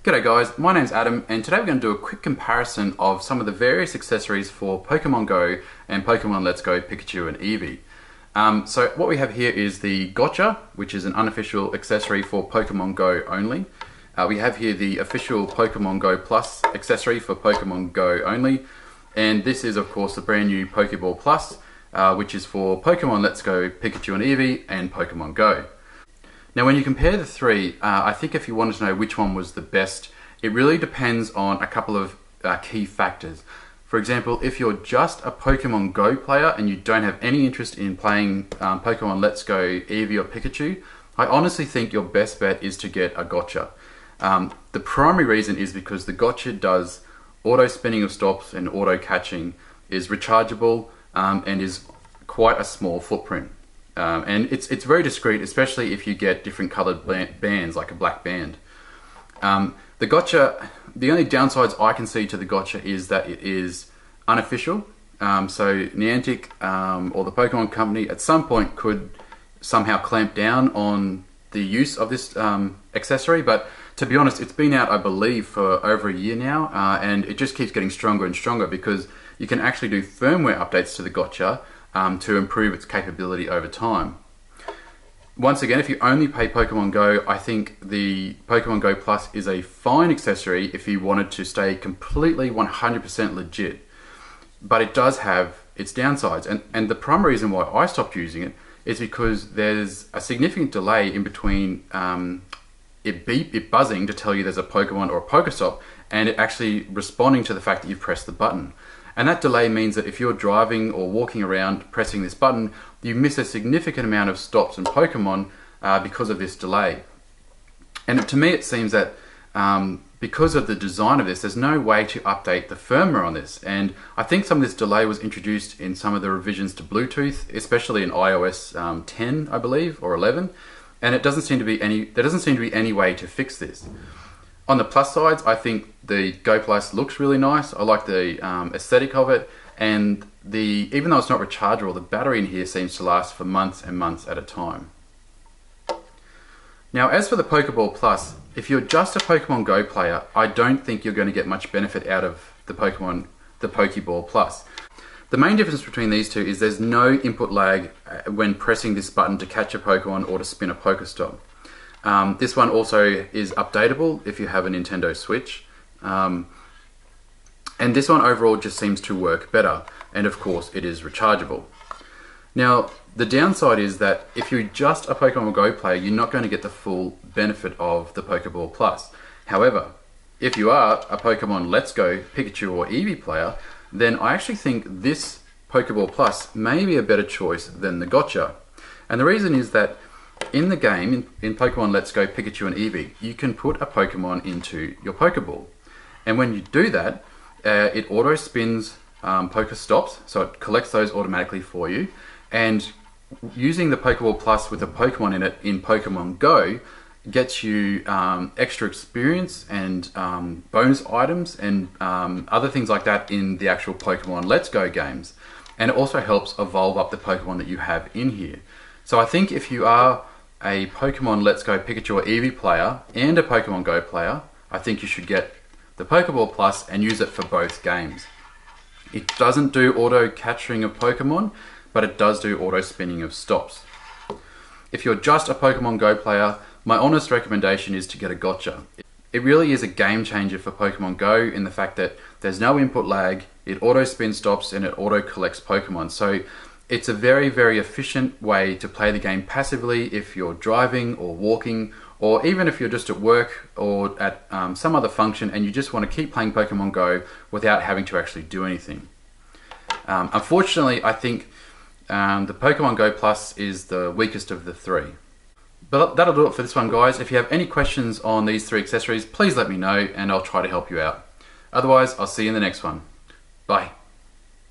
G'day guys, my name's Adam and today we're going to do a quick comparison of some of the various accessories for Pokemon Go and Pokemon Let's Go Pikachu and Eevee. So what we have here is the Gotcha, which is an unofficial accessory for Pokemon Go only. We have here the official Pokemon Go Plus accessory for Pokemon Go only. And this is of course the brand new Pokeball Plus, which is for Pokemon Let's Go Pikachu and Eevee and Pokemon Go. Now when you compare the three, I think if you wanted to know which one was the best, it really depends on a couple of key factors. For example, if you're just a Pokemon Go player and you don't have any interest in playing Pokemon Let's Go Eevee or Pikachu, I honestly think your best bet is to get a Gotcha. The primary reason is because the Gotcha does auto spinning of stops and auto catching, is rechargeable, and is quite a small footprint. And it's very discreet, especially if you get different coloured bands, like a black band. The Gotcha, the only downsides I can see to the Gotcha is that it is unofficial. So Niantic or the Pokemon Company at some point could somehow clamp down on the use of this accessory, but to be honest, it's been out, I believe, for over a year now, and it just keeps getting stronger and stronger because you can actually do firmware updates to the Gotcha to improve its capability over time. Once again, if you only play Pokemon Go, I think the Pokemon Go Plus is a fine accessory if you wanted to stay completely 100% legit. But it does have its downsides, and the primary reason why I stopped using it is because there's a significant delay in between it buzzing to tell you there's a Pokemon or a Pokestop and it actually responding to the fact that you've pressed the button. And that delay means that if you're driving or walking around pressing this button, you miss a significant amount of stops and Pokemon because of this delay. And to me it seems that because of the design of this, there's no way to update the firmware on this. And I think some of this delay was introduced in some of the revisions to Bluetooth, especially in iOS 10, I believe, or 11. And there doesn't seem to be any way to fix this. On the plus sides, I think the Go Plus looks really nice. I like the aesthetic of it, and even though it's not rechargeable, the battery in here seems to last for months and months at a time. Now, as for the Pokeball Plus, if you're just a Pokemon Go player, I don't think you're going to get much benefit out of the Pokeball Plus. The main difference between these two is there's no input lag when pressing this button to catch a Pokemon or to spin a Pokestop. This one also is updatable if you have a Nintendo Switch. And this one overall just seems to work better. And of course, it is rechargeable. Now, the downside is that if you're just a Pokemon Go player, you're not going to get the full benefit of the Pokeball Plus. However, if you are a Pokemon Let's Go Pikachu or Eevee player, then I actually think this Pokeball Plus may be a better choice than the Gotcha. And the reason is that in the game, in Pokemon Let's Go Pikachu and Eevee, you can put a Pokemon into your Pokeball. And when you do that, it auto spins Pokestops, so it collects those automatically for you. And using the Pokeball Plus with a Pokemon in it in Pokemon Go gets you extra experience and bonus items and other things like that in the actual Pokemon Let's Go games. And it also helps evolve up the Pokemon that you have in here. So I think if you are a Pokemon Let's Go Pikachu or Eevee player and a Pokemon Go player, I think you should get the Pokeball Plus and use it for both games. It doesn't do auto catching of Pokemon, but it does do auto spinning of stops. If you're just a Pokemon Go player, my honest recommendation is to get a Gotcha. It really is a game changer for Pokemon Go in the fact that there's no input lag, it auto spin stops and it auto collects Pokemon. So it's a very, very efficient way to play the game passively if you're driving or walking, or even if you're just at work or at some other function and you just want to keep playing Pokemon Go without having to actually do anything. Unfortunately, I think the Pokemon Go Plus is the weakest of the three. But that'll do it for this one, guys. If you have any questions on these three accessories, please let me know and I'll try to help you out. Otherwise, I'll see you in the next one. Bye.